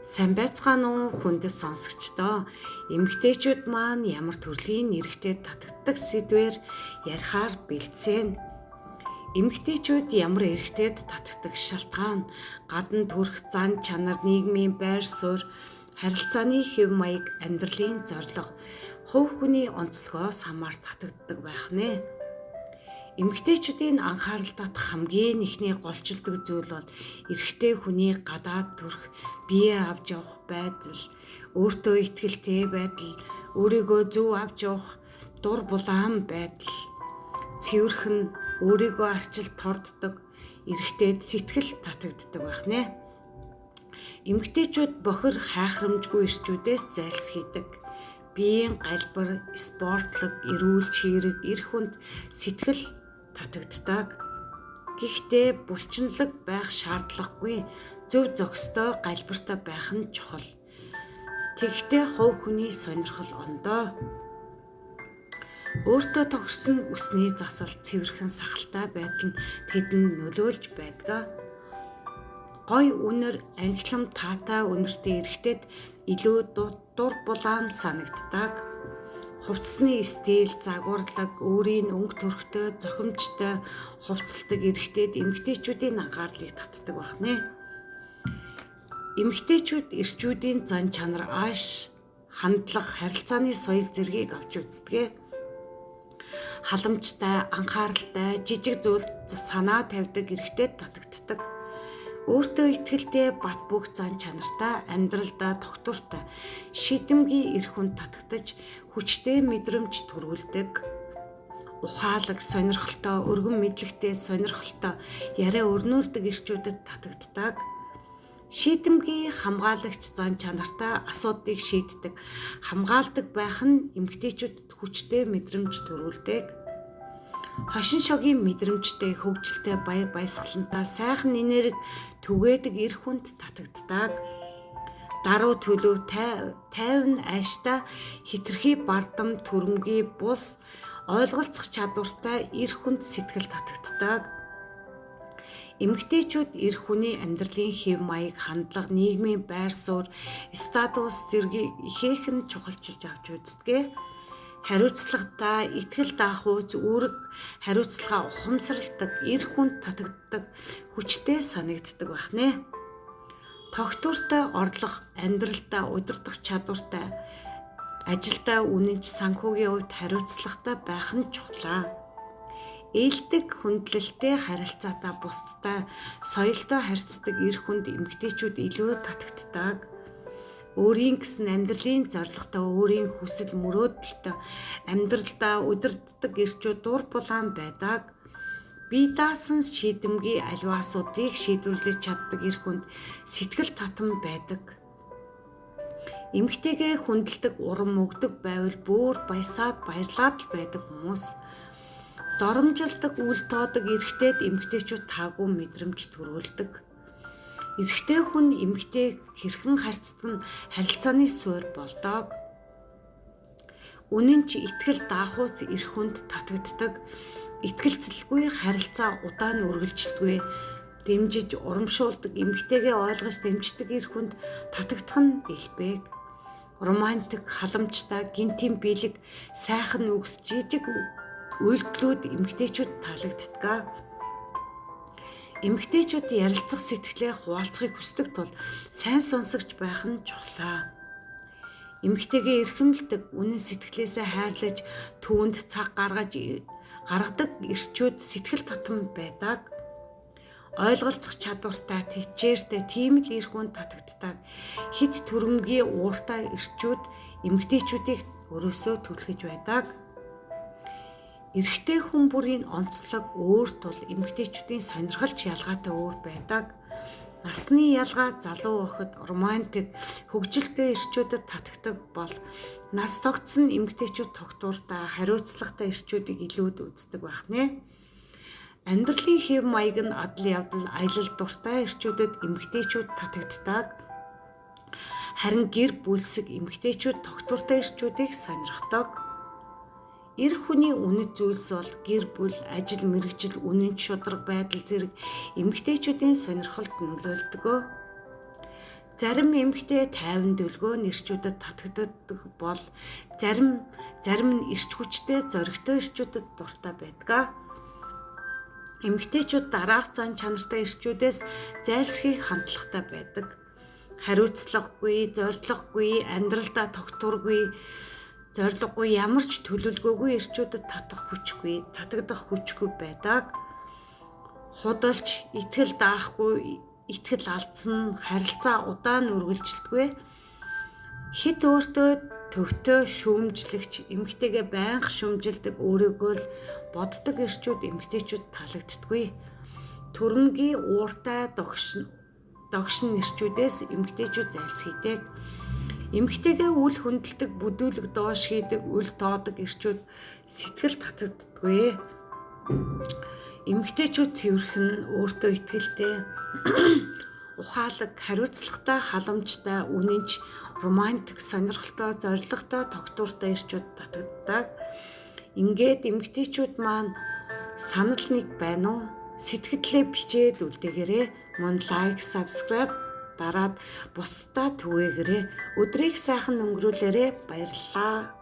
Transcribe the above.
Сайн байцгаана уу хүндэс сонсогчдоо. Эмэгтэйчүүд маань ямар төрлийн нэрхтээ татагддаг сэдвээр ярихаар бэлдсэн. Эмэгтэйчүүд ямар эрхтэд татагддаг шалтгаан, гадна төрх зан чанар, нийгмийн байр суурь, харилцааны хэв маяг, амьдралын зорилго, хувь хүний онцлогоос хамаар татагддаг байх нэ. Эмэгтэйчүүдийн анхаарал татах хамгийн ихний голчилдог зүйл бол эрэгтэй хүний гадаад төрх, бие авч явах байдал, өөртөө итгэлтэй байдал, өөрийгөө зөв авч явах дур булаан байдал, цэвэрхэн өөрийгөө арчил торддог, эрэгтэйд сэтгэл татагддаг байх нэ. Эмэгтэйчүүд бохир хайхрамжгүй ирчүүдээс зайлсхийдэг. Биеийн галбар, спортлог, эрүүл чирэг, эр хүнд сэтгэл татагддаг. Гэхдээ булчинлаг байх шаардлагагүй, зөв зохистой галбартай байх нь чухал. Тэгэхдээ хувь хүний сонирхол ондоо. Өөртөө тохирсон үсний засал, цэвэрхэн сахалтай байдал нь тэдэнд нөлөөлж байдаг. Гой үнэр, ангилам таатай үнэртэй эрэгтэд илүү дур булаам санагддаг. Хувцсны стил, загварлаг, өөрийн өнгө төрхтэй, зохимжтой хувцалдаг эрэгтэйд эмэгтэйчүүдийн анхаарлыг татдаг байх нэ. Эмэгтэйчүүд эрчүүдийн зан чанар, ааш, хандлага, харилцааны соёл зэргийг авч үздэг. Халамжтай, анхааралтай, жижиг зүйлд санаа тавьдаг эрэгтэйд татагддаг. Өөртөө итгэлтэй, бат бөх зан чанартай, амьдралдаа тогтвортой, шидэмгий эр хүнд татагдаж, хүчтэй мэдрэмж төрүүлдэг. Ухаалаг, сонирхолтой, өргөн мэдлэгтэй, сонирхолтой, яриа өрнүүлдэг эрчүүдэд татагддаг. Шийдэмгий, хамгаалагч зан чанартай, асуудыг шийддэг, хамгаалдаг байх нь эмэгтэйчүүдэд хүчтэй мэдрэмж төрүүлдэг. Хошин шогийн мэдрэмжтэй, хөгжилтэй, баяр баясгалантай, сайхан энерги түгээдэг эр хүнд татагддаг. Даруй төлөв, тайван айштай, хитрхи бардам, түрэмгий, бус, ойлголцох чадвартай эр хүнд сэтгэл татагддаг. Эмэгтэйчүүд эр хүний амьдралын хэв маяг, хандлага, нийгмийн байр суурь, статус зэргийг ихээхэн чухалчилж авч үздэг. Хариуцлагатай, итгэл даахуйц, үүрэг хариуцлагаа ухамсарладаг, эр хүнд татагддаг, хүчтэй санагддаг байх нэ. Тогтвортой орлого, амьдралдаа удирдах чадвартай, ажилдаа үнэнч, санхүүгийн хувьд хариуцлагатай байх нь чухлаа. Ээлдэг, хүндлэлтэй, харилцаатай, бусдтай, соёлтой харьцдаг эр хүнд эмэгтэйчүүд илүү татагддаг. Өөрийн гэсэн амьдралын зорилготой, өөрийн хүсэл мөрөөдөлтөй амьдралдаа удирддаг эрчүүд дур булаан байдаг. Бие даасан шийдэмгий аливаа асуудыг шийдвэрлэж чаддаг эр хүнд сэтгэл татам байдаг. Эмэгтэйгээ хүндэлдэг, урам өгдөг байвал бүр баясаад баярлаад л байдаг хүмүүс. Доромжилдог, үл тоодог эрэгтэйд эмэгтэйчүүд таагүй мэдрэмж төрүүлдэг. Эрэгтэй хүн эмэгтэйг хэрхэн харьцдаг нь харилцааны суурь болдог. Үнэнч, итгэл даахуйц эр хүнд татагддаг. Итгэлцэлгүй харилцаа удаан үргэлжилдэггүй. Дэмжиж, урамшуулдаг, эмэгтэйгээ ойлгож дэмждэг эр хүнд татагдах нь элбэг. Романтик, халамжтай, гинтийн бэлэг, сайхан үгс, жижиг үйлдэлүүд эмэгтэйчүүд таалагддаг. Эмэгтэйчүүд ярилцах сэтгэлээ хуваалцахыг хүсдэг тул сайн сонсогч байх нь чухлаа. Эмэгтэйгээ эрхэмлдэг, үнэн сэтгэлээсээ хайрлаж, түүнд цаг гаргадаг эрчүүд сэтгэл татам байдаг. Ойлголцох чадвартай, тэвчээртэй, тийм л эр хүнд татагддаг. Хит түрэмгий ууртай эрчүүд эмэгтэйчүүдийг өрөөсөө түлхэж байдаг. Эрэгтэй хүн бүрийн онцлог өөр тул эмэгтэйчүүдийн сонирхолч ялгаатай өөр байдаг. Насны ялгаа залуу охид романтик, хөгжилтэй эрчүүдэд татагддаг бол нас тогтсон эмэгтэйчүүд тогтвортой, хариуцлагатай эрчүүдийг илүүд үздэг байх нэ. Амьдралын хэв маяг нь адал явдал, аялал дуртай эрчүүдэд эмэгтэйчүүд татагддаг. Харин гэр бүлсэг эмэгтэйчүүд тогтвортой эрчүүдийг сонирхдог. Эр хүний үнэт зүйлс бол гэр бүл, ажил, мэргэжил, үнэнч, шударга байдал зэрэг эмэгтэйчүүдийн сонирхолд нөлөөлдөг. Зарим эмэгтэй тайван дүлгөө ирчүүдэд татагддаг бол зарим нь ирч хүчтэй зоригтой ирчүүдэд дуртай байдаг. Эмэгтэйчүүд дараах зан чанартай ирчүүдээс зайлсхийх хандлагатай байдаг. Хариуцлагагүй, зориггүй, амьдралдаа тогтворгүй, зориггүй, ямар ч төлөвлөгөөгүй ирчүүдэд татагдах хүчгүй байдаг. Худалж, итгэл даахгүй, итгэл алдсан, харилцаа удаан үргэлжилдэггүй. Хит өөртөө төвтэй шүүмжлэгч, эмэгтэйгээ байнга шүүмжилдэг, өөрийгөө л боддог ирчүүд эмэгтэйчүүд таалагддаггүй. Төрөнгийн ууртай догшин ирчүүдээс эмэгтэйчүүд зайлсхийдэг. Эмэгтэйгээ үл хүндэлдэг, бүдүүлэг доош хийдэг, үл тоодог ирчүүд сэтгэл татагддаггүй. Эмэгтэйчүүд цэвэрхэн, өөртөө итгэлтэй, ухаалаг, хариуцлагатай, халамжтай, үнэнч, романтик, сонирхолтой, зоригтой, тогтвортой ирчүүд татагддаг. Ингээд эмэгтэйчүүд маань санал нэг байна уу? Сэтгэлдээ бичээд үлдээгээрэй. Мөн лайк, subscribe дараад бусдаа түгээгээрэй. Өдрийг сайхан өнгөрүүлээрэй. Баярлалаа.